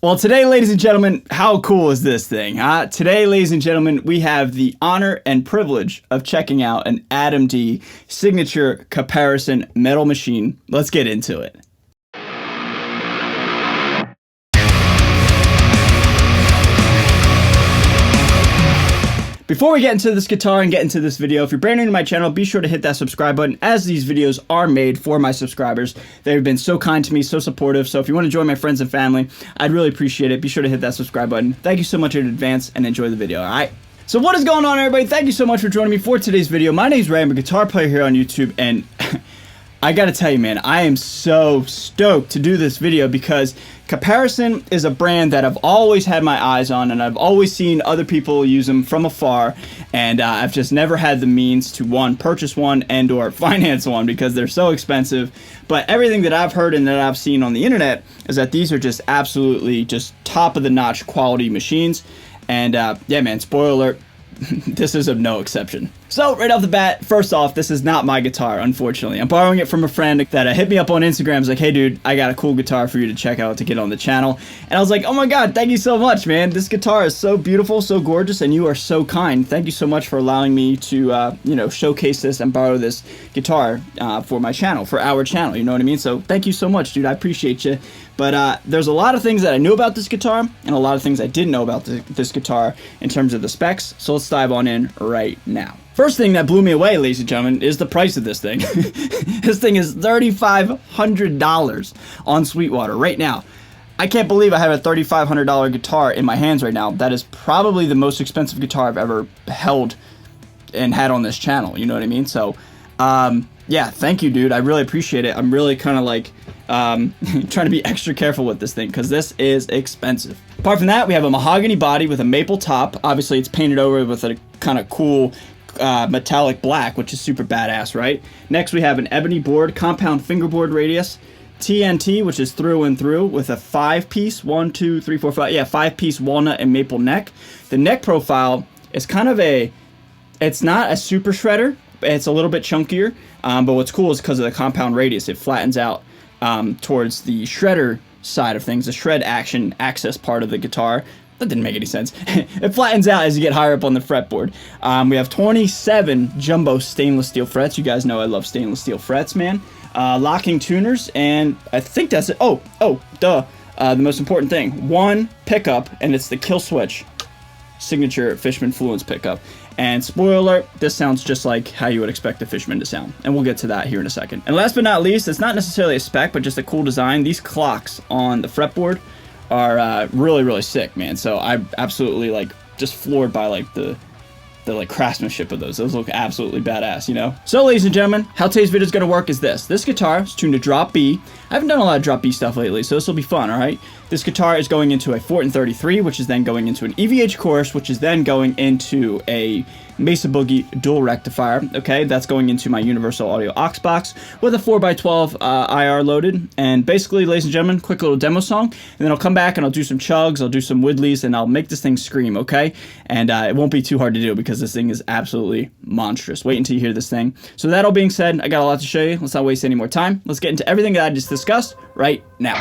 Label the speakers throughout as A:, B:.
A: Well, today, ladies and gentlemen, how cool is this thing? Today, ladies and gentlemen, we have the honor and privilege of checking out an Adam D signature Caparison metal machine. Let's get into it. Before we get into this guitar and get into this video, if you're brand new to my channel, be sure to hit that subscribe button, as these videos are made for my subscribers. They've been so kind to me, so supportive, so if you want to join my friends and family, I'd really appreciate it. Be sure to hit that subscribe button. Thank you so much in advance, and enjoy the video, alright? So what is going on, everybody? Thank you so much for joining me for today's video. My name's Ray, I'm a guitar player here on YouTube, and I gotta tell you, man, I am so stoked to do this video because Caparison is a brand that I've always had my eyes on, and I've always seen other people use them from afar, and I've just never had the means to, one, purchase one and or finance one because they're so expensive. But everything that I've heard and that I've seen on the internet is that these are just absolutely just top of the notch quality machines. And yeah, man, spoiler alert, this is of no exception. So right off the bat, first off, this is not my guitar, unfortunately. I'm borrowing it from a friend that hit me up on Instagram. He's like, hey dude, I got a cool guitar for you to check out to get on the channel. And I was like, oh my god, thank you so much, man. This guitar is so beautiful, so gorgeous, and you are so kind. Thank you so much for allowing me to, showcase this and borrow this guitar for my channel, for our channel, you know what I mean? So thank you so much, dude. I appreciate you. But there's a lot of things that I knew about this guitar and a lot of things I didn't know about this guitar in terms of the specs. So let's dive on in right now. First thing that blew me away, ladies and gentlemen, is the price of this thing. This thing is $3,500 on Sweetwater right now. I can't believe I have a $3,500 guitar in my hands right now. That is probably the most expensive guitar I've ever held and had on this channel. You know what I mean? So, yeah, thank you, dude. I really appreciate it. I'm really kind of like trying to be extra careful with this thing because this is expensive. Apart from that, we have a mahogany body with a maple top. Obviously, it's painted over with a kind of cool metallic black, which is super badass, right? Next, we have an ebony board, compound fingerboard radius, TNT, which is through and through, with a 5-piece, 1, 2, 3, 4, 5, yeah, 5-piece walnut and maple neck. The neck profile is kind of it's not a super shredder, it's a little bit chunkier, but what's cool is because of the compound radius, it flattens out towards the shredder side of things, the shred action access part of the guitar. That didn't make any sense. It flattens out as you get higher up on the fretboard. We have 27 jumbo stainless steel frets. You guys know I love stainless steel frets, man. Locking tuners, and I think that's it. The most important thing. One pickup, and it's the Kill Switch signature Fishman Fluence pickup. And spoiler alert, this sounds just like how you would expect a Fishman to sound. And we'll get to that here in a second. And last but not least, it's not necessarily a spec, but just a cool design. These clocks on the fretboard are really, really sick, man. So I'm absolutely like just floored by like the like craftsmanship of those. Those look absolutely badass, you know? So ladies and gentlemen, how today's video is going to work is this. This guitar is tuned to drop B. I haven't done a lot of drop B stuff lately, so this will be fun, all right? This guitar is going into a Fortin 33, which is then going into an EVH chorus, which is then going into a Mesa Boogie dual rectifier, okay? That's going into my Universal Audio aux box with a 4x12 IR loaded. And basically, ladies and gentlemen, quick little demo song, and then I'll come back and I'll do some chugs, I'll do some Woodleys, and I'll make this thing scream, okay? And it won't be too hard to do because this thing is absolutely monstrous. Wait until you hear this thing. So that all being said, I got a lot to show you. Let's not waste any more time. Let's get into everything that I just discussed right now.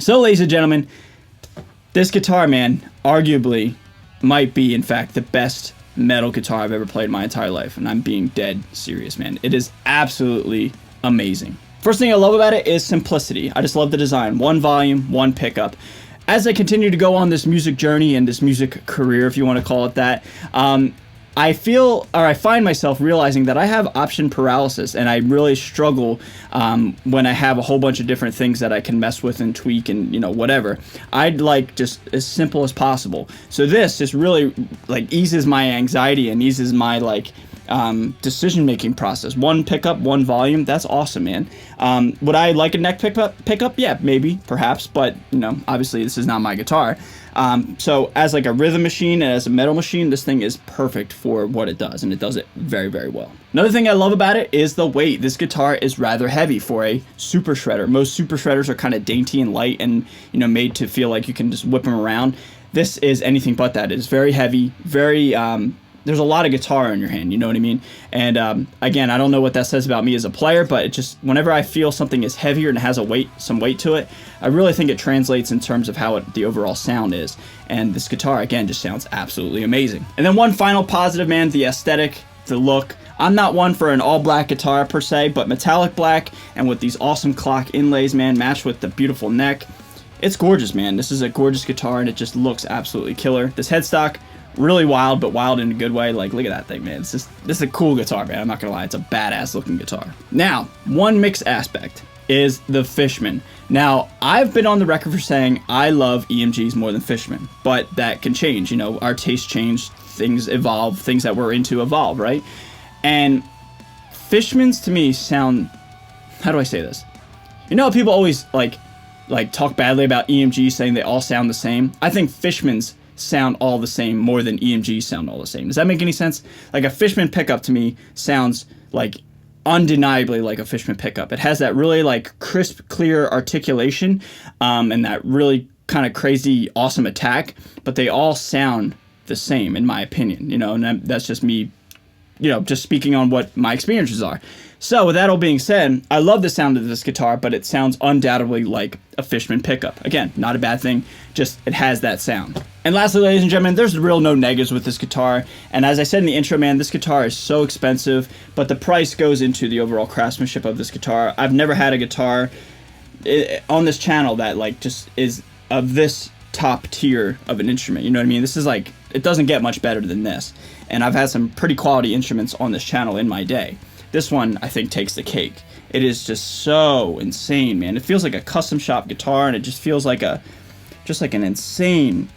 A: So, ladies and gentlemen, this guitar, man, arguably might be, in fact, the best metal guitar I've ever played in my entire life. And I'm being dead serious, man. It is absolutely amazing. First thing I love about it is simplicity. I just love the design. One volume, one pickup. As I continue to go on this music journey and this music career, if you want to call it that, I find myself realizing that I have option paralysis, and I really struggle when I have a whole bunch of different things that I can mess with and tweak and, you know, whatever. I'd like just as simple as possible. So this just really like eases my anxiety and eases my like decision-making process. One pickup, one volume. That's awesome, man. Would I like a neck pickup? Yeah, maybe, perhaps, but you know, obviously this is not my guitar. So as like a rhythm machine and as a metal machine, this thing is perfect for what it does, and it does it very, very well. Another thing I love about it is the weight. This guitar is rather heavy for a super shredder. Most super shredders are kind of dainty and light and, you know, made to feel like you can just whip them around. This is anything but that. It's very heavy, very there's a lot of guitar in your hand, you know what I mean? And again, I don't know what that says about me as a player, but it just, whenever I feel something is heavier and has some weight to it, I really think it translates in terms of how the overall sound is. And this guitar, again, just sounds absolutely amazing. And then one final positive, man, the aesthetic, the look. I'm not one for an all black guitar per se, but metallic black and with these awesome clock inlays, man, matched with the beautiful neck. It's gorgeous, man. This is a gorgeous guitar and it just looks absolutely killer. This headstock, really wild, but wild in a good way. Like, look at that thing, man. This is a cool guitar, man. I'm not gonna lie, it's a badass looking guitar. Now, one mixed aspect is the Fishman. Now, I've been on the record for saying I love EMGs more than Fishman, but that can change. You know, our tastes change, things evolve, things that we're into evolve, right? And Fishmans to me sound, how do I say this? You know, people always like talk badly about EMGs, saying they all sound the same. I think Fishmans sound all the same more than EMGs sound all the same. Does that make any sense? Like a Fishman pickup to me sounds like undeniably like a Fishman pickup. It has that really like crisp, clear articulation and that really kind of crazy, awesome attack, but they all sound the same in my opinion, you know, and that's just me, you know, just speaking on what my experiences are. So with that all being said, I love the sound of this guitar, but it sounds undoubtedly like a Fishman pickup. Again, not a bad thing, just it has that sound. And lastly, ladies and gentlemen, there's real no negatives with this guitar. And as I said in the intro, man, this guitar is so expensive, but the price goes into the overall craftsmanship of this guitar. I've never had a guitar on this channel that like just is of this top tier of an instrument. You know what I mean? This is like, it doesn't get much better than this. And I've had some pretty quality instruments on this channel in my day. This one, I think, takes the cake. It is just so insane, man. It feels like a custom shop guitar, and it just feels like an insane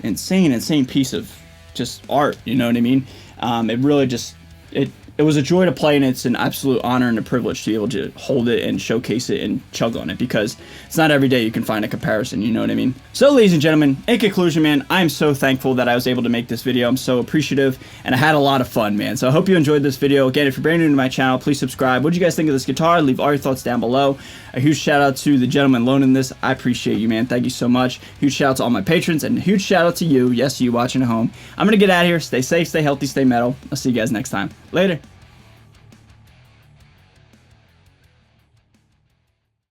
A: piece of just art. You know what I mean? It really just, it was a joy to play, and it's an absolute honor and a privilege to be able to hold it and showcase it and chug on it, because it's not every day you can find a Caparison, you know what I mean? So, ladies and gentlemen, in conclusion, man, I'm so thankful that I was able to make this video. I'm so appreciative, and I had a lot of fun, man. So I hope you enjoyed this video. Again, if you're brand new to my channel, please subscribe. What do you guys think of this guitar? Leave all your thoughts down below. A huge shout out to the gentleman loaning this. I appreciate you, man. Thank you so much. Huge shout out to all my patrons, and a huge shout out to you, yes, you watching at home. I'm gonna get out of here. Stay safe, stay healthy, stay metal. I'll see you guys next time. Later.